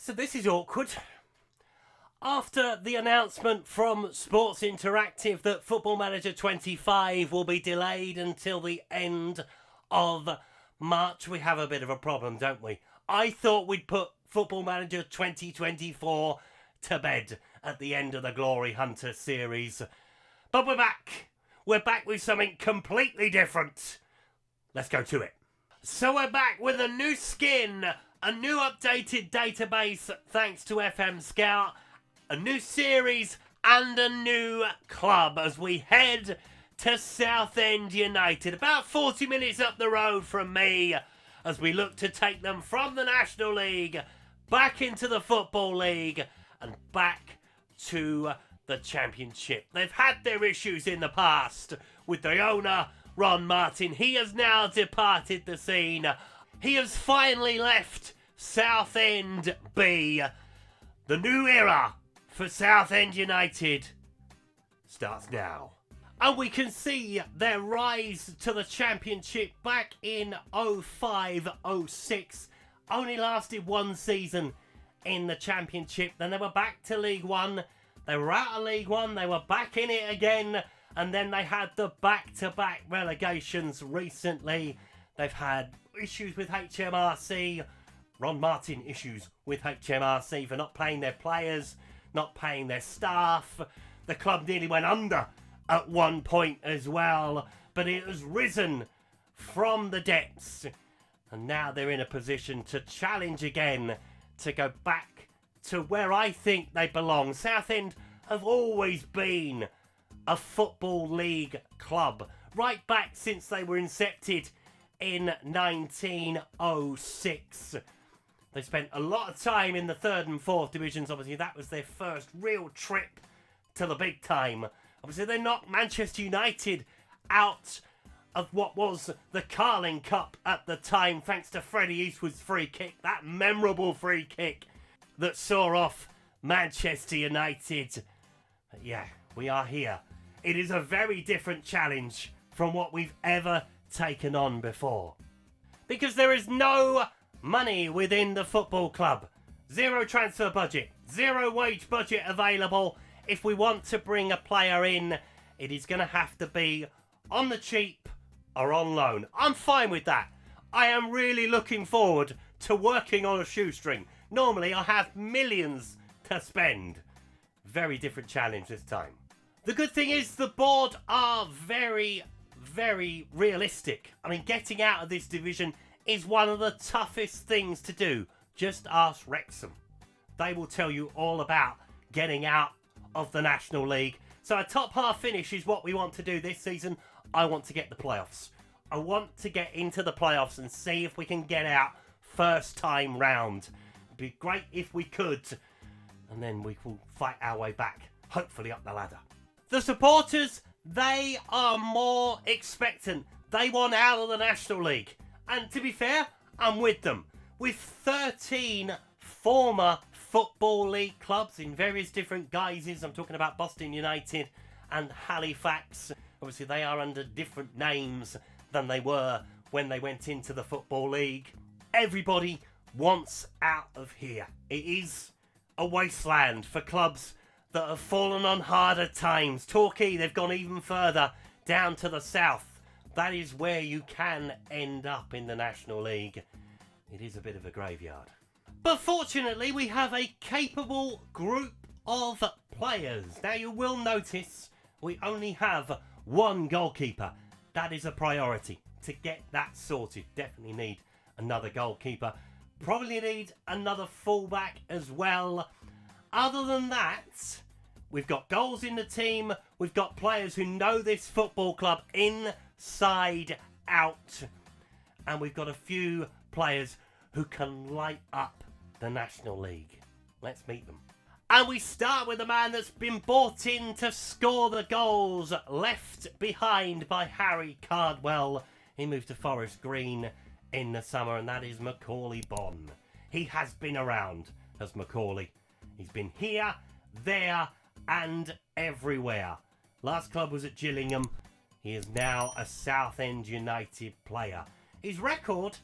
So this is awkward. After the announcement from Sports Interactive that Football Manager 25 will be delayed until the end of March, we have a bit of a problem, don't we? I thought we'd put Football Manager 2024 to bed at the end of the Glory Hunter series. But we're back. We're back with something completely different. Let's go to it. So we're back with a new skin, a new updated database thanks to FM Scout, a new series and a new club as we head to Southend United, about 40 minutes up the road from me, as we look to take them from the National League back into the Football League and back to the Championship. They've had their issues in the past with the owner, Ron Martin. He has now departed the scene. He has finally left Southend B. The new era for Southend United starts now. And we can see their rise to the Championship back in 05-06. Only lasted one season in the Championship. Then they were back to League One. They were out of League One. They were back in it again. And then they had the back-to-back relegations recently. They've had issues with HMRC. Ron Martin issues with HMRC for not paying their players, not paying their staff. The club nearly went under at one point as well. But it has risen from the depths. And now they're in a position to challenge again to go back to where I think they belong. Southend have always been a Football League club, right back since they were incepted in 1906. They spent a lot of time in the 3rd and 4th divisions. Obviously, that was their first real trip to the big time. Obviously, they knocked Manchester United out of what was the Carling Cup at the time, thanks to Freddie Eastwood's free kick, that memorable free kick that saw off Manchester United. But yeah, we are here. It is a very different challenge from what we've ever taken on before. Because there is no money within the football club. Zero transfer budget. Zero wage budget available. If we want to bring a player in, it is going to have to be on the cheap or on loan. I'm fine with that. I am really looking forward to working on a shoestring. Normally I have millions to spend. Very different challenge this time. The good thing is the board are very, very realistic. I mean, getting out of this division is one of the toughest things to do. Just ask Wrexham. They will tell you all about getting out of the National League. So a top half finish is what we want to do this season. I want to get the playoffs. I want to get into the playoffs and see if we can get out first time round. It'd be great if we could. And then we will fight our way back, hopefully up the ladder. The supporters, they are more expectant. They want out of the National League. And to be fair, I'm with them. With 13 former Football League clubs in various different guises, I'm talking about Boston United and Halifax. Obviously, they are under different names than they were when they went into the Football League. Everybody wants out of here. It is a wasteland for clubs that have fallen on harder times. Torquay, they've gone even further down to the south. That is where you can end up in the National League. It is a bit of a graveyard. But fortunately, we have a capable group of players. Now, you will notice we only have one goalkeeper. That is a priority. To get that sorted, definitely need another goalkeeper. Probably need another fullback as well. Other than that, we've got goals in the team. We've got players who know this football club inside out. And we've got a few players who can light up the National League. Let's meet them. And we start with a man that's been brought in to score the goals, left behind by Harry Cardwell. He moved to Forest Green in the summer, and that is Macaulay Bonne. He has been around as Macaulay. He's been here, there, and everywhere. Last club was at Gillingham. He is now a Southend United player. His record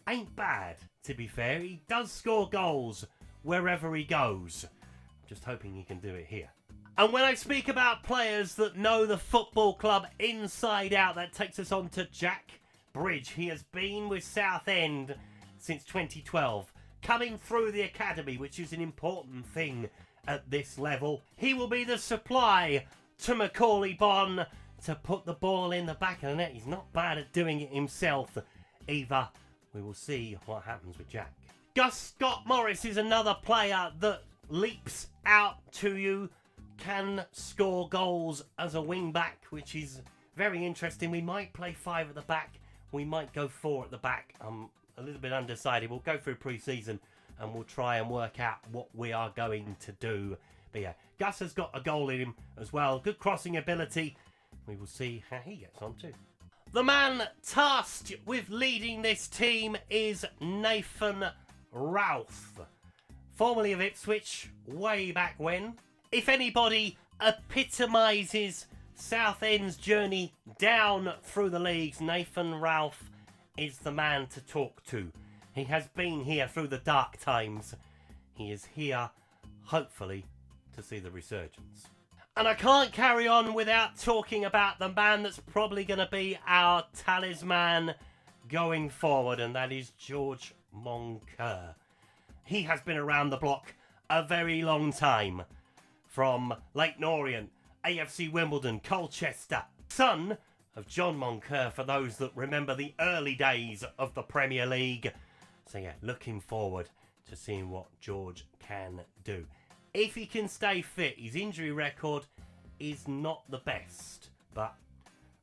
ain't bad, to be fair. He does score goals wherever he goes. I'm just hoping he can do it here. And when I speak about players that know the football club inside out, that takes us on to Jack Bridge. He has been with Southend since 2012, coming through the academy, which is an important thing at this level. He will be the supply to Macaulay Bonne to put the ball in the back of the net. He's not bad at doing it himself either. We will see what happens with Jack. Gus Scott Morris is another player that leaps out to you, can score goals as a wing back, which is very interesting. We might play 5 at the back, we might go 4 at the back. I'm a little bit undecided. We'll go through pre-season and we'll try and work out what we are going to do. But yeah, Gus has got a goal in him as well. Good crossing ability. We will see how he gets on too. The man tasked with leading this team is Nathan Ralph, formerly of Ipswich, way back when. If anybody epitomises Southend's journey down through the leagues, Nathan Ralph is the man to talk to. He has been here through the dark times. He is here, hopefully, to see the resurgence. And I can't carry on without talking about the man that's probably going to be our talisman going forward, and that is George Moncur. He has been around the block a very long time. From Leyton Orient, AFC Wimbledon, Colchester. Son of John Moncur, for those that remember the early days of the Premier League. So yeah, looking forward to seeing what George can do. If he can stay fit, his injury record is not the best, but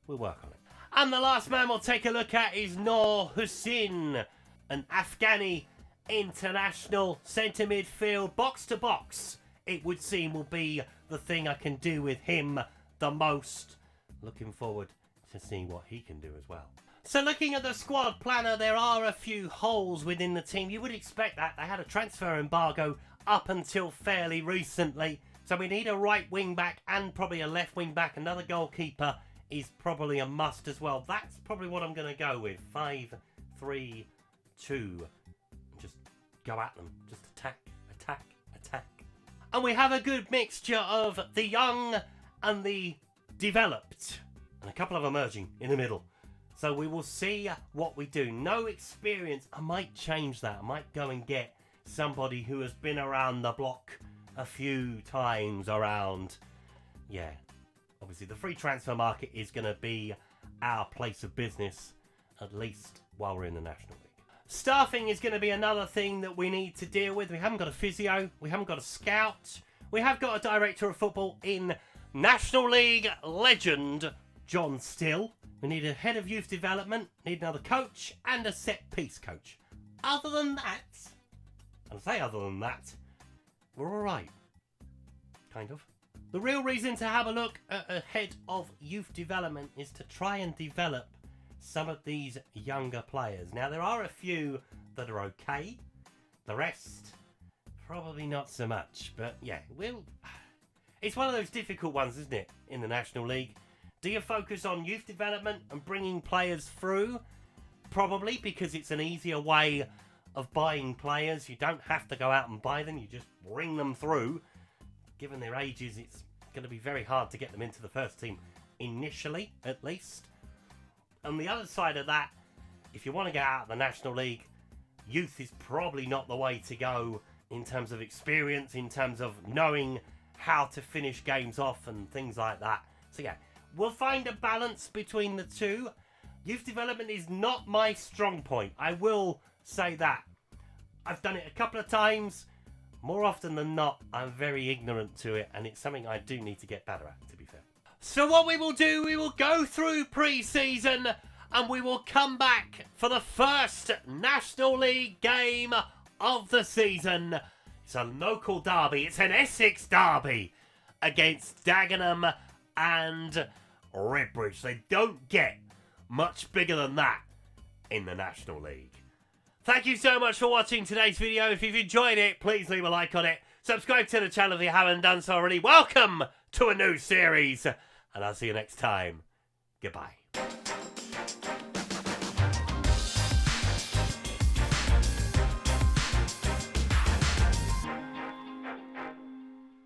we'll work on it. And the last man we'll take a look at is Noor Hussain, an Afghani international centre midfield, box to box. It would seem will be the thing I can do with him the most. Looking forward to seeing what he can do as well. So looking at the squad planner, there are a few holes within the team. You would expect that. They had a transfer embargo up until fairly recently. So we need a right wing back and probably a left wing back. Another goalkeeper is probably a must as well. That's probably what I'm going to go with. 5, 3, 2. Just go at them. Just attack, attack, attack. And we have a good mixture of the young and the developed. And a couple of emerging in the middle. So we will see what we do. No experience. I might change that. I might go and get somebody who has been around the block a few times around. Yeah. Obviously, the free transfer market is going to be our place of business, at least while we're in the National League. Staffing is going to be another thing that we need to deal with. We haven't got a physio. We haven't got a scout. We have got a director of football in National League legend John Still. We need a head of youth development, need another coach, and a set-piece coach. Other than that, and I say other than that, we're all right. Kind of. The real reason to have a look at a head of youth development is to try and develop some of these younger players. Now, there are a few that are okay. The rest, probably not so much. But yeah, it's one of those difficult ones, isn't it, in the National League? Do you focus on youth development and bringing players through? Probably, because it's an easier way of buying players. You don't have to go out and buy them. You just bring them through. Given their ages, it's going to be very hard to get them into the first team initially, at least. On the other side of that, if you want to get out of the National League, youth is probably not the way to go in terms of experience, in terms of knowing how to finish games off and things like that. So yeah, we'll find a balance between the two. Youth development is not my strong point. I will say that. I've done it a couple of times. More often than not, I'm very ignorant to it, and it's something I do need to get better at, to be fair. So what we will do, we will go through pre-season, and we will come back for the first National League game of the season. It's a local derby. It's an Essex derby against Dagenham and Redbridge. They don't get much bigger than that in the National League. Thank you so much for watching today's video. If you've enjoyed it, please leave a like on it. Subscribe to the channel if you haven't done so already. Welcome to a new series. And I'll see you next time. Goodbye.